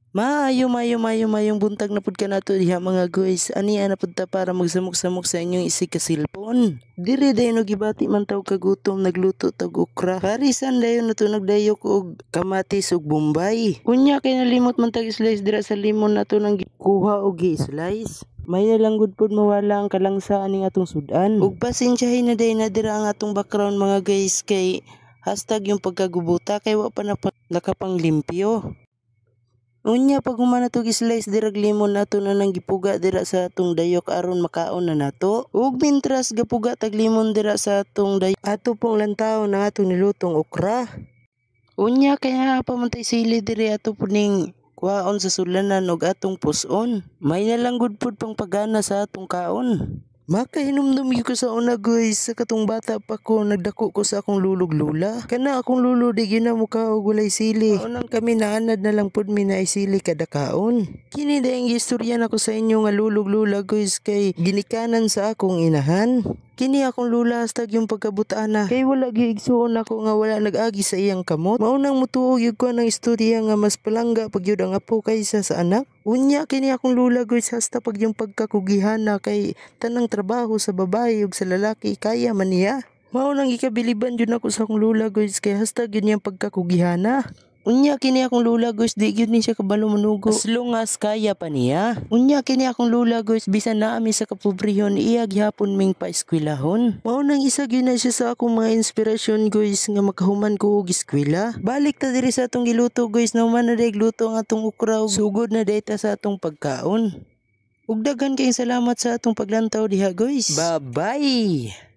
Mayong buntag na pud ka nato diha mga guys. Aniya na pud ta para magsamok-samok sa inyong isig ka cellphone. Diri dayon no gibati man taw kagutom nagluto tag okra. Parisan dayon nato nagdayok og kamatis ug bombay. Unya kay nalimot man tag slice dira sa limon nato nang kuha og gi-slice. May nalang gud pod mawala ang kalangsa aning atong sudan. Ug pasensyahin na day na dira ang atong background mga guys kay hashtag yung pagkagubuta kay wa pa nakapanglimpyo. Unya pag humana to gi-slice dirag limon nato na nang gipuga dira sa atong dayok aron makaon na nato. Ug mintras gapuga tag limon dira sa atong dayok ato pong lantaw ng atong nilutong okra. Unya kaya pa man tay sili diri ato puning kuhaon sa sulanan og atong puson. May nalang gud pud pang pagana sa atong kaon. Makahinumdum ko sa una guys, sa katong bata pa ko nagdako ko sa akong lulog lula. Kana akong lulo di gyud na mukha og walay sili. Unang kami naanad na lang pud mi na isili kada kaon. Kini dayon gistorya nako sa inyo nga lulog lula guys kay ginikanan sa akong inahan. Kini akong lula hastag yung pagkabutana kay wala giigsuon ako nga wala nag-agi sa iyang kamot. Maunang mutuog yun ko ng istorya nga mas palangga pag yun ang apo kaysa sa anak. Unya kini akong lula guys hasta pag yung pagkakugihana kay tanang trabaho sa babae ug sa lalaki kaya man niya. Maunang ikabiliban yun ako sa akong lula guys kay hasta yun yung pagkakugihana. Unya kini akong lula guys di gyud ni siya kabalo manugo as long as kaya pa niya. Unya kini akong lula guys bisan naami sa kapobrehon iya gyapon ming paeskwelahon. Mao nang isa gyud na siya sa akong mga inspirasyon guys nga makahuman ko og eskwela. Balik ta diri sa atong giluto guys na man na luto ang atong okra ug sugod na data sa atong pagkaon. Ug daghan kayong salamat sa atong paglantaw diha guys. Bye bye.